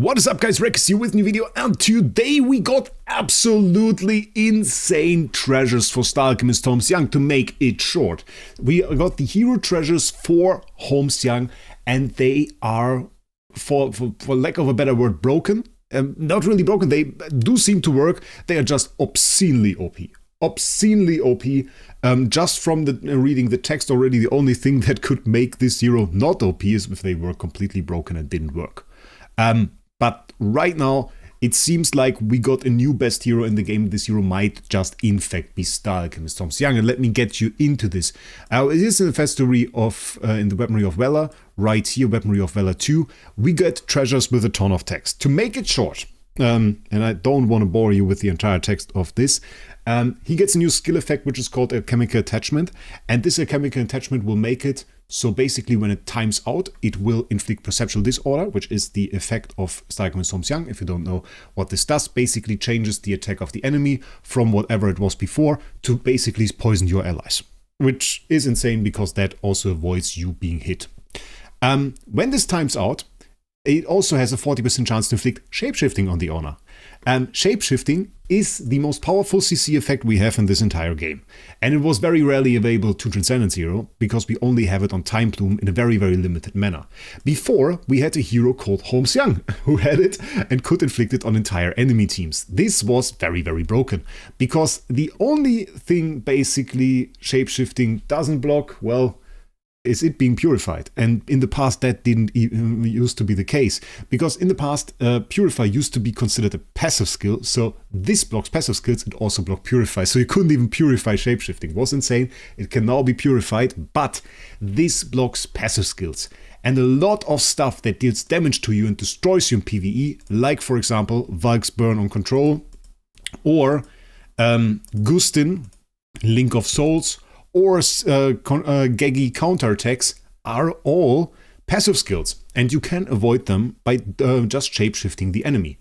What is up, guys? Wraec here with a new video, and today we got absolutely insane treasures for Star Alchemist Holmes Young. To make it short, we got the hero treasures for Holmes Young, and they are, for lack of a better word, broken. Not really broken, they do seem to work. They are just obscenely OP. Obscenely OP. Just from reading the text already, the only thing that could make this hero not OP is if they were completely broken and didn't work. But right now, it seems like we got a new best hero in the game. This hero might just in fact be Star Alchemist Holmes Young. And let me get you into this. It is in the Festory of, in the Weaponry of Valor, right here, Weaponry of Valor 2. We get treasures with a ton of text. To make it short, and I don't want to bore you with the entire text of this, he gets a new skill effect which is called a chemical attachment, and this chemical attachment will make it so basically when it times out, it will inflict perceptual disorder, which is the effect of Star Alchemist Holmes Young. If you don't know what this does, basically changes the attack of the enemy from whatever it was before to basically poison your allies, which is insane because that also avoids you being hit. When this times out, it also has a 40% chance to inflict shapeshifting on the owner. Shapeshifting is the most powerful CC effect we have in this entire game. And it was very rarely available to Transcendence Hero because we only have it on Time Plume in a very, very limited manner. Before, we had a hero called Holmes Young who had it and could inflict it on entire enemy teams. This was very, very broken because the only thing basically shapeshifting doesn't block, well, is it being purified. And in the past that didn't even used to be the case, because in the past Purify used to be considered a passive skill, so this blocks passive skills and also block Purify, so you couldn't even purify shapeshifting. It was insane. It can now be purified, but this blocks passive skills. And a lot of stuff that deals damage to you and destroys you in PvE, like for example Valk's Burn on Control, or Gustin, Link of Souls, or Geggy counterattacks are all passive skills, and you can avoid them by just shapeshifting the enemy.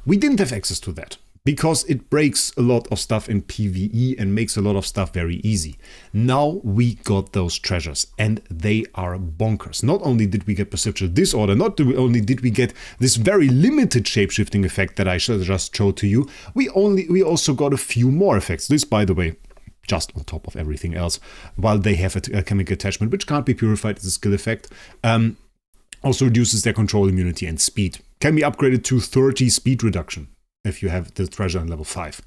We didn't have access to that, because it breaks a lot of stuff in PvE and makes a lot of stuff very easy. Now we got those treasures, and they are bonkers. Not only did we get Perceptual Disorder, not only did we get this very limited shapeshifting effect that I just showed to you, we also got a few more effects. This, by the way, just on top of everything else, while they have a chemical attachment, which can't be purified as a skill effect, also reduces their control immunity and speed. Can be upgraded to 30 speed reduction if you have the treasure on level 5.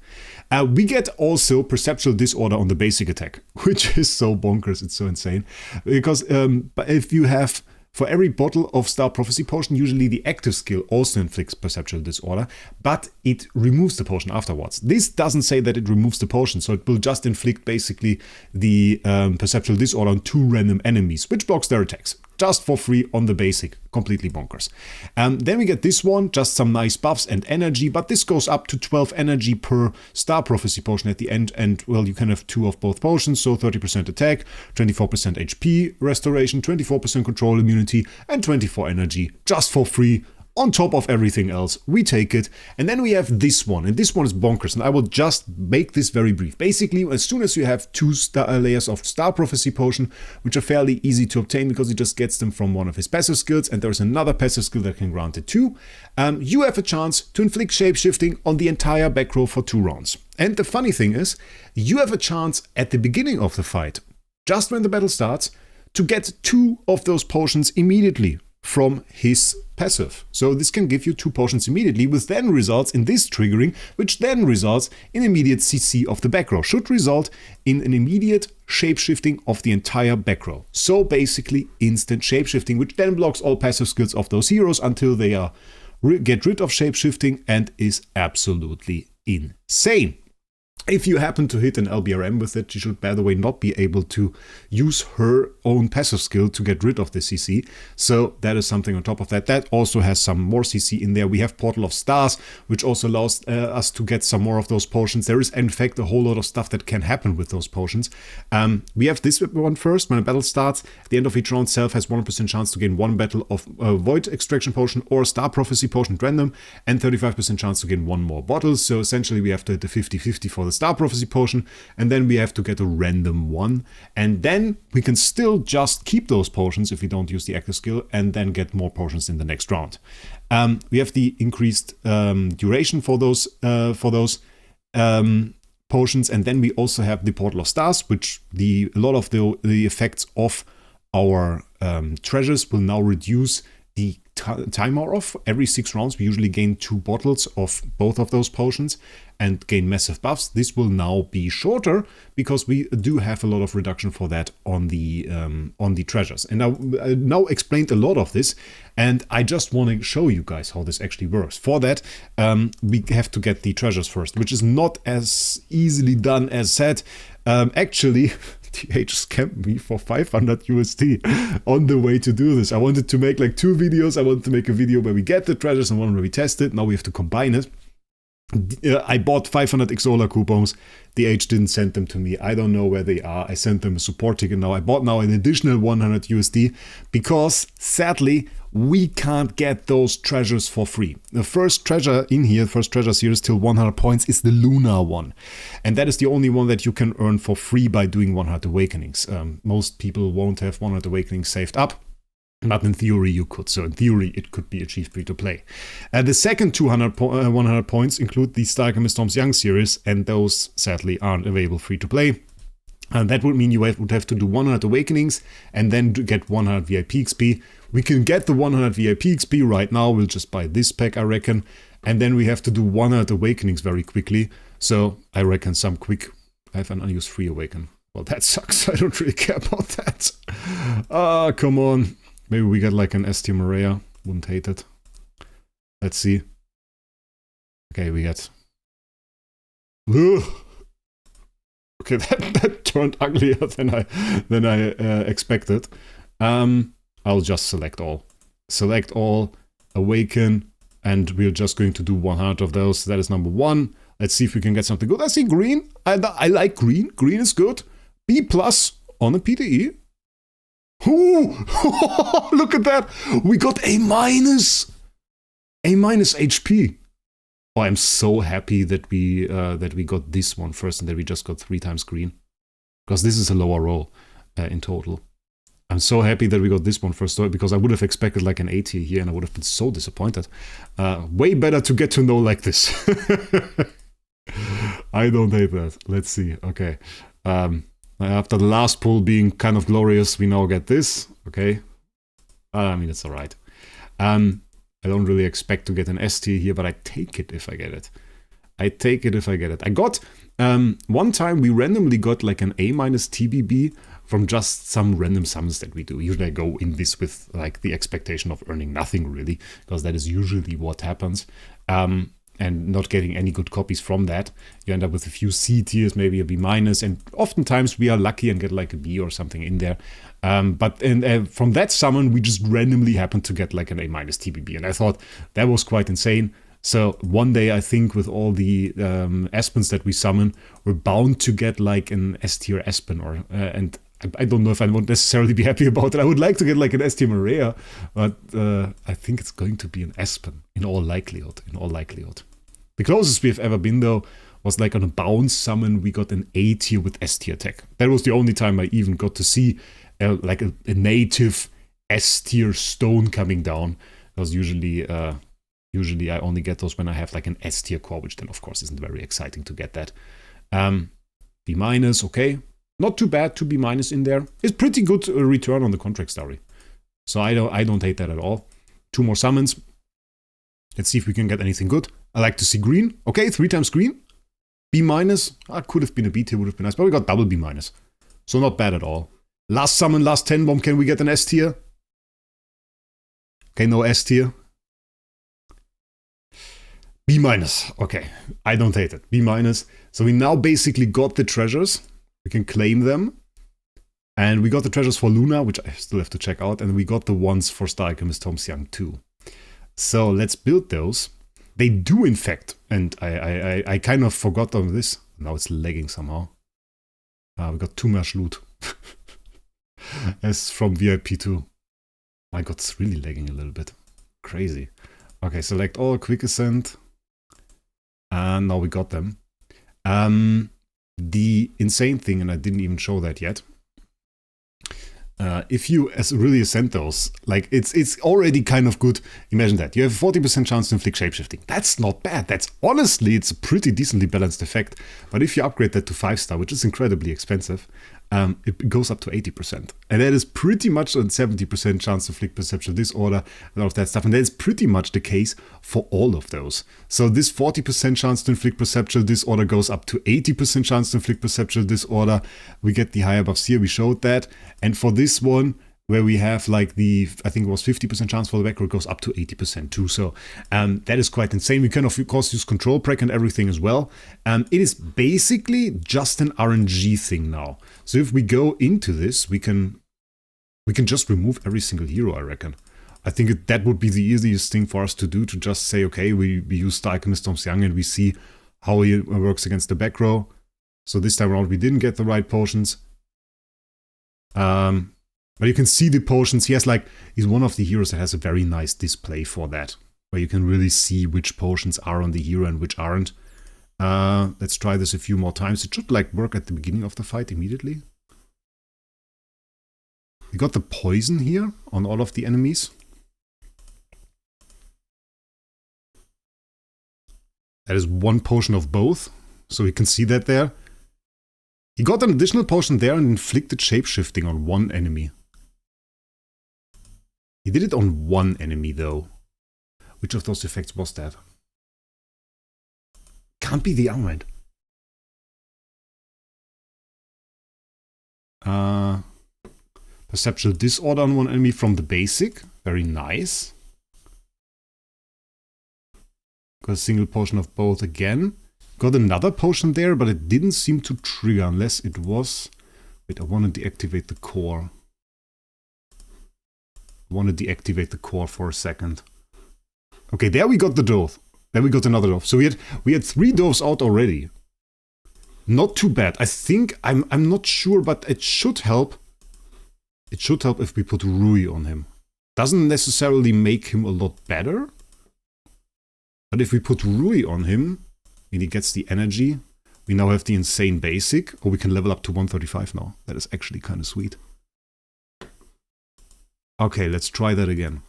We get also Perceptual Disorder on the basic attack, which is so bonkers, it's so insane. Because if you have, for every bottle of Star Prophecy Potion, usually the active skill also inflicts Perceptual Disorder, but it removes the potion afterwards. This doesn't say that it removes the potion, so it will just inflict basically the Perceptual Disorder on 2 random enemies, which blocks their attacks, just for free on the basic. Completely bonkers. Then we get this one, just some nice buffs and energy, but this goes up to 12 energy per Star Prophecy Potion at the end, and well, you can have 2 of both potions, so 30% attack, 24% HP restoration, 24% control immunity, and 24 energy, just for free. On top of everything else, we take it. And then we have this one, and this one is bonkers, and I will just make this very brief. Basically, as soon as you have 2 layers of Star Prophecy Potion, which are fairly easy to obtain because he just gets them from one of his passive skills, and there's another passive skill that can grant it too, you have a chance to inflict shapeshifting on the entire back row for 2 rounds. And the funny thing is, you have a chance at the beginning of the fight, just when the battle starts, to get 2 of those potions immediately from his passive. So this can give you 2 potions immediately, which then results in this triggering, which then results in immediate CC of the back row. Should result in an immediate shapeshifting of the entire back row. So basically instant shapeshifting, which then blocks all passive skills of those heroes until they get rid of shapeshifting, and is absolutely insane. If you happen to hit an LBRM with it, you should, by the way, not be able to use her own passive skill to get rid of the CC. So that is something on top of that. That also has some more CC in there. We have Portal of Stars, which also allows us to get some more of those potions. There is, in fact, a whole lot of stuff that can happen with those potions. We have this one first. When a battle starts, at the end of each round, Self has 1% chance to gain 1 battle of Void Extraction Potion or Star Prophecy Potion at random, and 35% chance to gain 1 more bottle. So essentially, we have to hit the 50-50 for the the Star Prophecy potion, and then we have to get a random one, and then we can still just keep those potions if we don't use the active skill, and then get more potions in the next round. We have the increased duration for those potions, and then we also have the Portal of Stars, which a lot of the effects of our treasures will now reduce the timer off. Every 6 rounds we usually gain 2 bottles of both of those potions and gain massive buffs. This will now be shorter because we do have a lot of reduction for that on the treasures. And I now explained a lot of this, and I just want to show you guys how this actually works. For that, we have to get the treasures first, which is not as easily done as said. Actually, TH scammed me for 500 USD on the way to do this. I wanted to make like 2 videos. I wanted to make a video where we get the treasures and one where we test it. Now we have to combine it. I bought 500 Xsola coupons. DH didn't send them to me. I don't know where they are. I sent them a support ticket now. I bought now an additional 100 USD because sadly we can't get those treasures for free. The first treasure in here, first treasure series till 100 points is the Lunar one. And that is the only one that you can earn for free by doing 100 Awakenings. Most people won't have 100 Awakenings saved up. But in theory you could, so in theory it could be achieved free to play. The second 100 points include the Star Alchemist Tom's Young series, and those sadly aren't available free to play. And that would mean you would have to do 100 Awakenings and then get 100 VIP XP. We can get the 100 VIP XP right now, we'll just buy this pack I reckon. And then we have to do 100 Awakenings very quickly. So I reckon some quick, I have an unused free Awaken. Well that sucks, I don't really care about that. Ah, come on. Maybe we get like an ST Maria. Wouldn't hate it. Let's see. Okay, we get... Ugh. Okay, that turned uglier than I expected. I'll just select all. Select all, awaken, and we're just going to do 100 of those. That is number 1. Let's see if we can get something good. I see green. I like green. Green is good. B+ on a PTE. Ooh, look at that! We got A-. A- HP. Oh, I'm so happy that we got this one first and that we just got 3 times green. Because this is a lower roll in total. I'm so happy that we got this one first because I would have expected like an A tier here and I would have been so disappointed. Way better to get to know like this. I don't hate that. Let's see. Okay. After the last pull being kind of glorious, we now get this. Okay. I mean, it's alright. I don't really expect to get an S tier here, but I take it if I get it. I take it if I get it. I got, one time we randomly got like an A- TBB from just some random summons that we do. Usually I go in this with like the expectation of earning nothing really, because that is usually what happens. And not getting any good copies from that. You end up with a few C tiers, maybe a B-, and oftentimes we are lucky and get like a B or something in there. But from that summon, we just randomly happened to get like an A- TBB, and I thought that was quite insane. So one day, I think with all the Aspens that we summon, we're bound to get like an S-tier Aspen, or and I don't know if I won't necessarily be happy about it. I would like to get like an S-tier Maria, but I think it's going to be an Aspen in all likelihood. The closest we've ever been though was like on a bounce summon. We got an A tier with S tier tech. That was the only time I even got to see like a native S tier stone coming down. Because usually I only get those when I have like an S tier core, which then of course isn't very exciting to get that. B-, okay. Not too bad to B- in there. It's pretty good return on the contract story. So I don't hate that at all. 2 more summons. Let's see if we can get anything good. I like to see green. Okay, 3 times green. B-. Could have been a B tier, would have been nice, but we got double B-. So not bad at all. Last summon, last 10 bomb. Can we get an S tier? Okay, no S tier. B-. Okay, I don't hate it. B-. So we now basically got the treasures. We can claim them. And we got the treasures for Luna, which I still have to check out. And we got the ones for Star Alchemist Tom's Young too. So let's build those. They do in fact, and I kind of forgot on this. Now it's lagging somehow. We got too much loot. As from VIP 2. My god, it's really lagging a little bit. Crazy. Okay, select all, quick ascent. And now we got them. The insane thing, and I didn't even show that yet, if you really ascend those, like it's already kind of good. Imagine that you have a 40% chance to inflict shapeshifting. That's not bad. That's honestly, it's a pretty decently balanced effect. But if you upgrade that to 5-star, which is incredibly expensive, it goes up to 80%. And that is pretty much a 70% chance to inflict perceptual disorder and all of that stuff. And that is pretty much the case for all of those. So this 40% chance to inflict perceptual disorder goes up to 80% chance to inflict perceptual disorder. We get the higher buffs here, we showed that. And for this one, where we have like the, I think it was 50% chance for the back row, it goes up to 80% too. So that is quite insane. We can of course use control prac and everything as well. It is basically just an RNG thing now. So if we go into this, we can just remove every single hero, I reckon. I think that would be the easiest thing for us to do, to just say, okay, we use the Alchemist Tom's Young and we see how he works against the back row. So this time around we didn't get the right potions. But you can see the potions. He's one of the heroes that has a very nice display for that, where you can really see which potions are on the hero and which aren't. Let's try this a few more times. It should like work at the beginning of the fight immediately. We got the poison here on all of the enemies. That is one potion of both, so we can see that there. He got an additional potion there and inflicted shapeshifting on one enemy. He did it on one enemy though. Which of those effects was that? Can't be the armament. Perceptual disorder on one enemy from the basic. Very nice. Got a single potion of both again. Got another potion there, but it didn't seem to trigger unless it was... Wait, I want to deactivate the core. I want to deactivate the core for a second. Okay, there we got the dove. There we got another dove. So we had 3 doves out already. Not too bad. I think I'm not sure, but it should help. It should help if we put Rui on him. Doesn't necessarily make him a lot better. But if we put Rui on him, and he gets the energy, we now have the insane basic, or we can level up to 135 now. That is actually kind of sweet. Okay, let's try that again.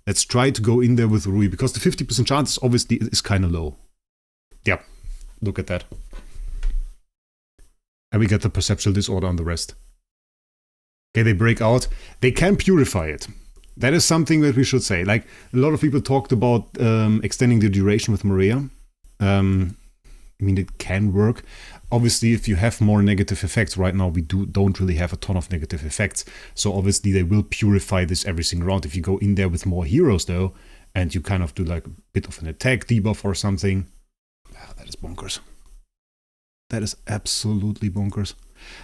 Let's try to go in there with Rui, because the 50% chance obviously is kind of low. Yeah, look at that. And we get the perceptual disorder on the rest. Okay, they break out. They can purify it. That is something that we should say. Like, a lot of people talked about extending the duration with Maria. I mean, it can work. Obviously, if you have more negative effects, right now we don't really have a ton of negative effects. So obviously they will purify this every single round. If you go in there with more heroes though, and you kind of do like a bit of an attack debuff or something. That is bonkers. That is absolutely bonkers.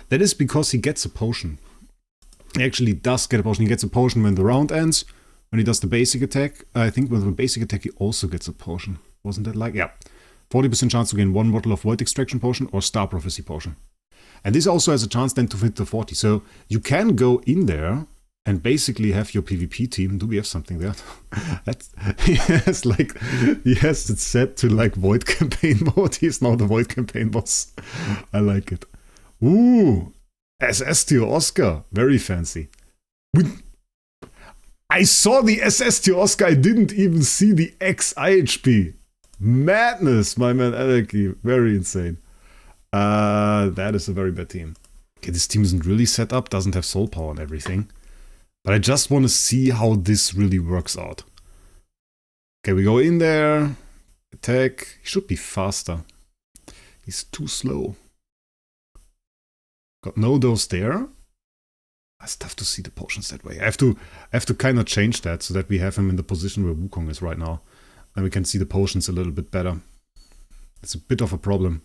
That is because he gets a potion. He actually does get a potion. He gets a potion when the round ends. When he does the basic attack. I think with the basic attack he also gets a potion. Wasn't that like? Yeah. 40% chance to gain 1 bottle of Void Extraction Potion or Star Prophecy Potion. And this also has a chance then to hit the 40. So you can go in there and basically have your PvP team. Do we have something there? He has it set to like Void Campaign mode. He's now the Void Campaign boss. I like it. Ooh, SS to Oscar. Very fancy. I saw the SS to Oscar. I didn't even see the X IHP. Madness, my man Anarchy. Very insane. That is a very bad team. Okay, this team isn't really set up, doesn't have soul power and everything. But I just want to see how this really works out. Okay, we go in there. Attack. He should be faster. He's too slow. Got no dose there. It's tough to see the potions that way. I have to kind of change that so that we have him in the position where Wukong is right now. And we can see the potions a little bit better. It's a bit of a problem.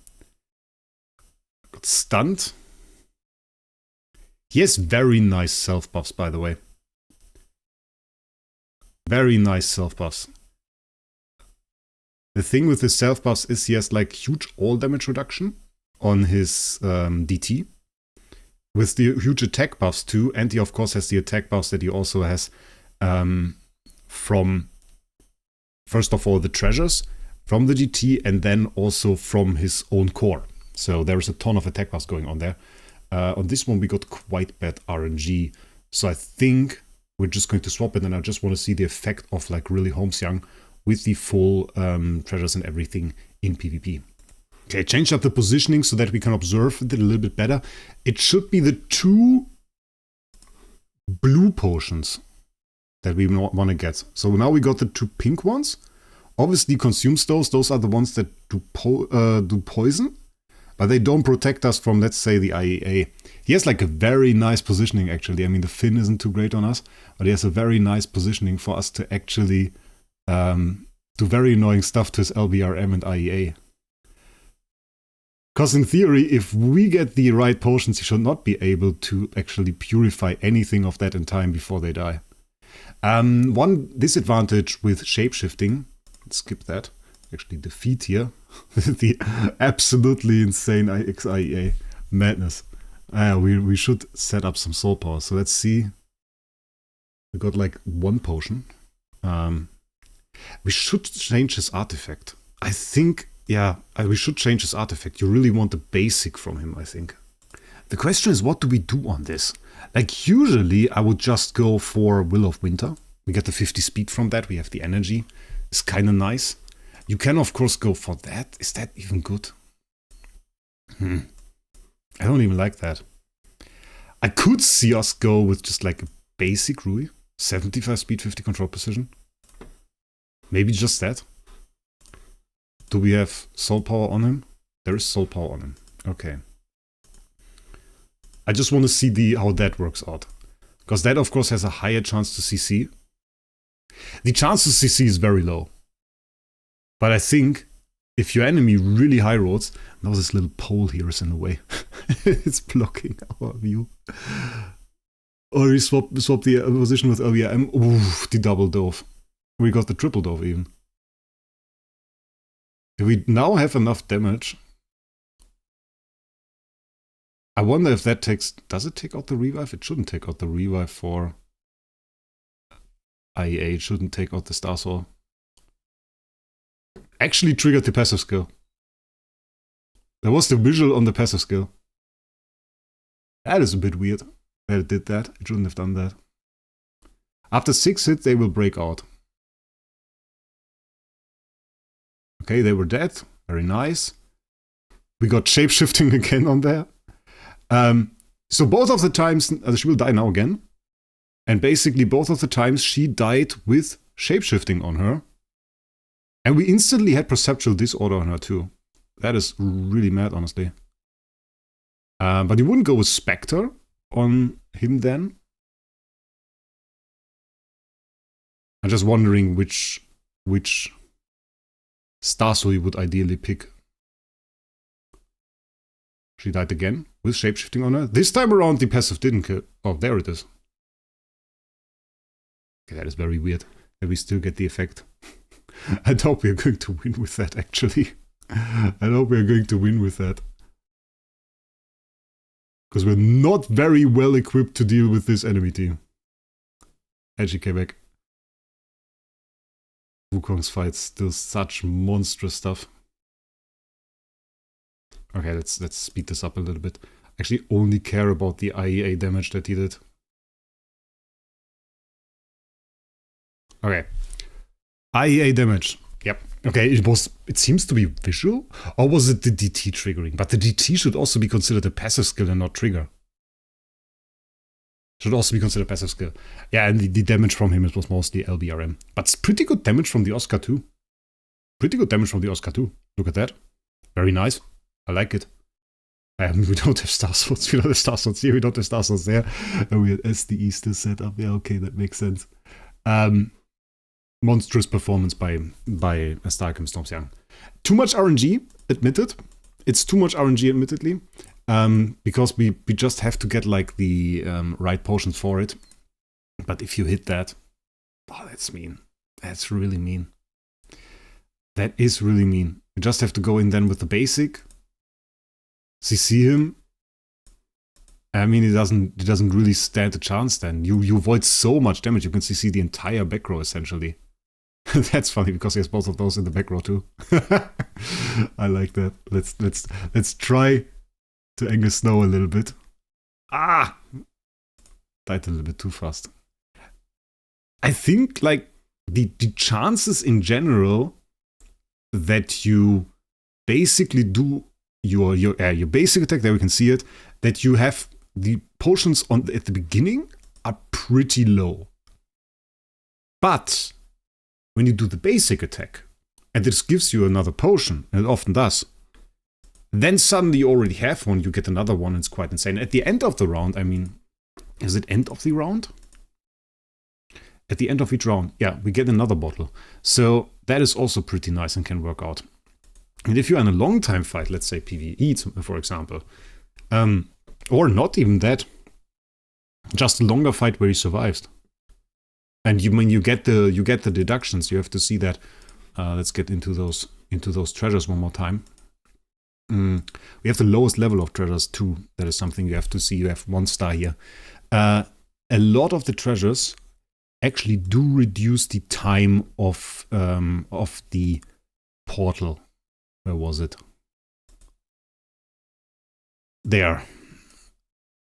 Got stunned. He has very nice self buffs, by the way. Very nice self buffs. The thing with his self buffs is he has like huge all damage reduction on his DT. With the huge attack buffs too. And he of course has the attack buffs that he also has from... First of all, the treasures from the GT and then also from his own core. So there's a ton of attack buffs going on there. On this one, we got quite bad RNG. So I think we're just going to swap it, and I just want to see the effect of like really Holmesiang with the full treasures and everything in PvP. Okay, change up the positioning so that we can observe it a little bit better. It should be the 2 blue potions that we want to get. So now we got the 2 pink ones. Obviously consumes those. Those are the ones that do poison. But they don't protect us from, let's say, the IEA. He has like a very nice positioning, actually. I mean, the fin isn't too great on us, but he has a very nice positioning for us to actually do very annoying stuff to his LBRM and IEA. Because in theory, if we get the right potions, he should not be able to actually purify anything of that in time before they die. One disadvantage with shapeshifting, let's skip that, actually defeat here, the absolutely insane IEA madness. We should set up some soul power. So let's see. We got like 1 potion. We should change his artifact. I think, yeah, we should change his artifact. You really want the basic from him, I think. The question is, what do we do on this? Like, usually I would just go for Will of Winter. We get the 50 speed from that. We have the energy. It's kind of nice. You can, of course, go for that. Is that even good? I don't even like that. I could see us go with just like a basic Rui. 75 speed, 50 control precision. Maybe just that. Do we have soul power on him? There is soul power on him. Okay. I just want to see how that works out. Because that, of course, has a higher chance to CC. The chance to CC is very low. But I think if your enemy really high rolls, now this little pole here is in the way. It's blocking our view. Or we swap the position with LBRM. Ooh, the double dove. We got the triple dove even. If we now have enough damage, I wonder if that takes... Does it take out the revive? It shouldn't take out the revive for IEA. It shouldn't take out the Star Soul. Actually triggered the passive skill. There was the visual on the passive skill. That is a bit weird that it did that. It shouldn't have done that. After 6 hits, they will break out. Okay, they were dead. Very nice. We got shapeshifting again on there. So both of the times, she will die now again. And basically both of the times she died with shapeshifting on her. And we instantly had perceptual disorder on her too. That is really mad, honestly. But you wouldn't go with Spectre on him then? I'm just wondering which Star Soul you would ideally pick. She died again with shapeshifting on her. This time around the passive didn't kill. Oh, there it is. Okay, that is very weird. That we still get the effect. I hope we are going to win with that, actually. I hope we are going to win with that. Because we're not very well equipped to deal with this enemy team. Edgy Quebec. Wukong's fights, still such monstrous stuff. Okay, let's speed this up a little bit. Actually only care about the IEA damage that he did. Okay. IEA damage. Yep. Okay, it seems to be visual. Or was it the DT triggering? But the DT should also be considered a passive skill and not trigger. Should also be considered passive skill. Yeah, and the damage from him was mostly LBRM. But it's pretty good damage from the Oscar too. Pretty good damage from the Oscar too. Look at that. Very nice. I like it. We don't have Star Swords. We don't have Star Swords here. We don't have Star Swords there. And we had SDE still set up. Yeah, okay, that makes sense. Monstrous performance by Starkham Stormsiang. Too much RNG, admitted. It's too much RNG, admittedly. Because we just have to get like the right potions for it. But if you hit that, oh, that's mean. That's really mean. That is really mean. You just have to go in then with the basic. CC him. I mean, he doesn't really stand a chance then. You avoid so much damage. You can CC the entire back row essentially. That's funny because he has both of those in the back row too. I like that. Let's try to angle snow a little bit. Ah! Died a little bit too fast. I think like the chances in general that you basically do your basic attack, there we can see it, that you have the potions at the beginning are pretty low. But when you do the basic attack, and this gives you another potion, and it often does, then suddenly you already have one, you get another one, it's quite insane. At the end of the round, I mean, is it end of the round? At the end of each round, yeah, we get another bottle. So that is also pretty nice and can work out. And if you're in a long time fight, let's say PvE, for example, or not even that, just a longer fight where he survives. And when you get the deductions, you have to see that. Let's get into those treasures one more time. We have the lowest level of treasures too. That is something you have to see. You have 1 star here. A lot of the treasures actually do reduce the time of the portal. Where was it? There.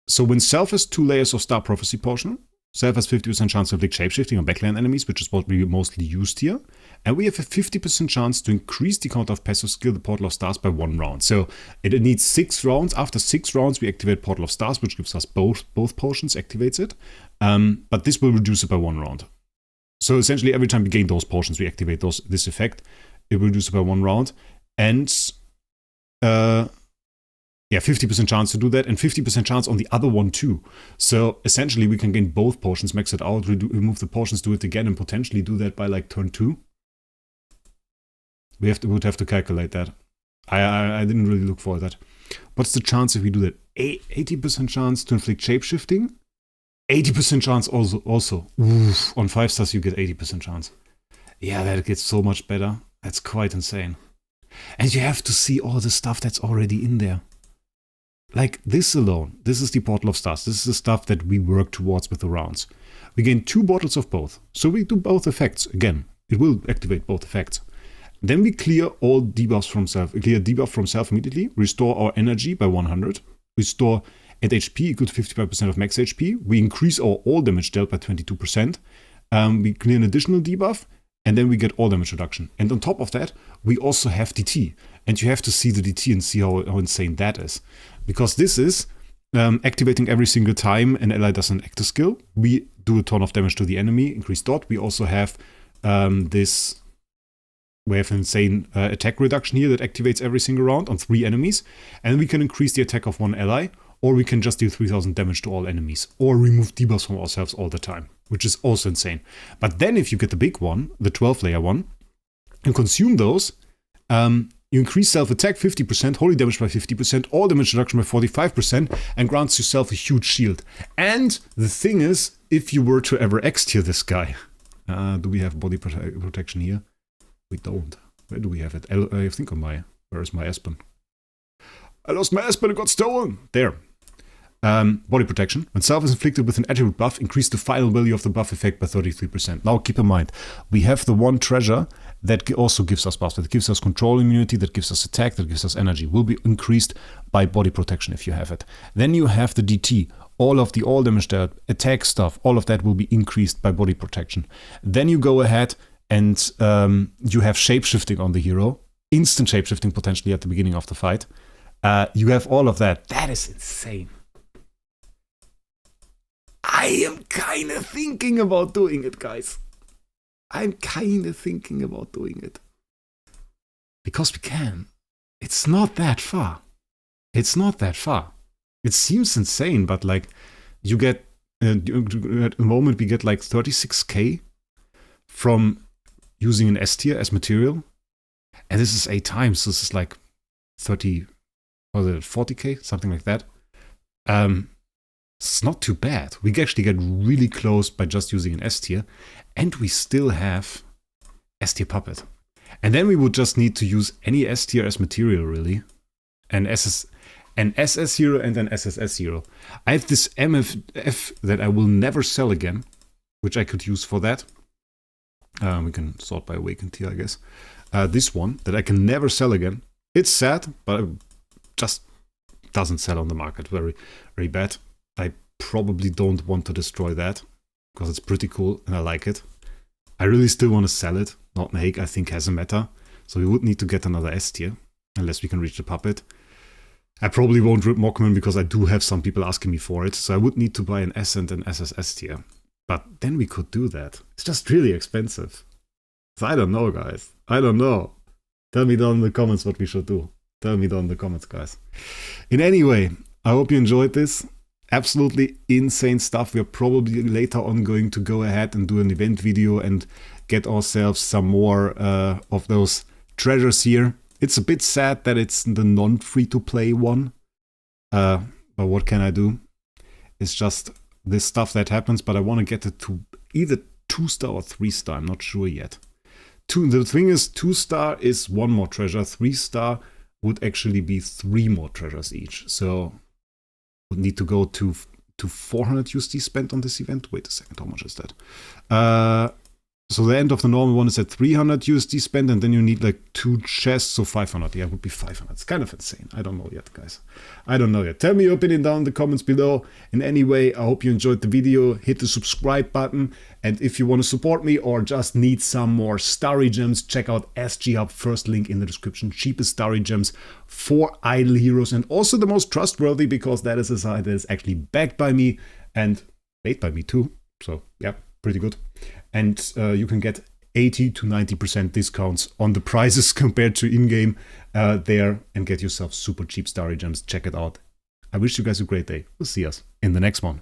So when Self has 2 layers of Star Prophecy Potion, Self has 50% chance to inflict shapeshifting on backline enemies, which is what we mostly used here. And we have a 50% chance to increase the count of passive skill, the Portal of Stars, by 1 round. So it needs 6 rounds. After 6 rounds, we activate Portal of Stars, which gives us both potions, activates it. But this will reduce it by 1 round. So essentially, every time we gain those potions, we activate this effect. It will reduce it by 1 round. And yeah, 50% chance to do that, and 50% chance on the other one too. So essentially, we can gain both potions, max it out, remove the potions, do it again, and potentially do that by like turn 2. We would have to calculate that. I didn't really look for that. What's the chance if we do that? 80% chance to inflict shapeshifting. 80% chance also. Oof, on 5 stars you get 80% chance. Yeah, that gets so much better. That's quite insane. And you have to see all the stuff that's already in there. Like this alone, this is the Portal of Stars. This is the stuff that we work towards with the rounds. We gain 2 bottles of both. So we do both effects. Again, it will activate both effects. Then we clear all debuffs from self. Clear debuff from self immediately. Restore our energy by 100. Restore at HP equal to 55% of max HP. We increase our all damage dealt by 22%. We clear an additional debuff. And then we get all damage reduction. And on top of that, we also have DT. And you have to see the DT and see how insane that is. Because this is activating every single time an ally does an active skill. We do a ton of damage to the enemy, increase dot. We also have we have an insane attack reduction here that activates every single round on 3 enemies. And we can increase the attack of 1 ally, or we can just deal 3000 damage to all enemies, or remove debuffs from ourselves all the time, which is also insane. But then if you get the big one, the 12-layer one, and consume those, you increase self-attack 50%, holy damage by 50%, all damage reduction by 45%, and grants yourself a huge shield. And the thing is, if you were to ever X-tier this guy, do we have body protection here? We don't. Where do we have it? I think on where is my Aspen? I lost my Aspen, it got stolen! There. Body protection. When self is inflicted with an attribute buff, increase the final value of the buff effect by 33%. Now keep in mind, we have the one treasure that also gives us buffs. That gives us control immunity, that gives us attack, that gives us energy. Will be increased by body protection if you have it. Then you have the DT. All of the all damage there, attack stuff, all of that will be increased by body protection. Then you go ahead and you have shapeshifting on the hero. Instant shapeshifting potentially at the beginning of the fight. You have all of that. That is insane. I am kind of thinking about doing it, guys. I'm kind of thinking about doing it. Because we can. It's not that far. It's not that far. It seems insane, but like, you get, at the moment we get like 36k from using an S tier as material. And this is 8 times, so this is like 40k, something like that. It's not too bad. We actually get really close by just using an S tier, and we still have S tier puppet. And then we would just need to use any S tier as material, really. An SS hero and an SSS hero. I have this MFF that I will never sell again, which I could use for that. We can sort by awakened tier, I guess. this one that I can never sell again. It's sad, but it just doesn't sell on the market. Very, very bad. I probably don't want to destroy that because it's pretty cool and I like it. I really still want to sell it. Not Mahake, I think, has a meta. So we would need to get another S tier, unless we can reach the puppet. I probably won't rip Mockman because I do have some people asking me for it. So I would need to buy an S and an SSS tier. But then we could do that. It's just really expensive. So I don't know, guys. I don't know. Tell me down in the comments what we should do. Tell me down in the comments, guys. In any way, I hope you enjoyed this. Absolutely insane stuff. We're probably later on going to go ahead and do an event video and get ourselves some more of those treasures here. It's a bit sad that it's the non-free-to-play one. But what can I do? It's just this stuff that happens, but I want to get it to either 2-star or 3-star. I'm not sure yet. The thing is, 2-star is 1 more treasure. 3-star would actually be 3 more treasures each. So would need to go to 400 USD spent on this event. Wait a second, how much is that? So the end of the normal one is at 300 USD spent, and then you need like 2 chests, so 500. Yeah, it would be 500. It's kind of insane. I don't know yet, guys. I don't know yet. Tell me your opinion down in the comments below. In any way, I hope you enjoyed the video. Hit the subscribe button. And if you want to support me or just need some more starry gems, check out SG Hub. First link in the description. Cheapest starry gems for idle heroes, and also the most trustworthy, because that is a site that is actually backed by me and made by me too. So yeah, pretty good. And you can get 80 to 90% discounts on the prices compared to in-game there, and get yourself super cheap starry gems. Check it out. I wish you guys a great day. We'll see us in the next one.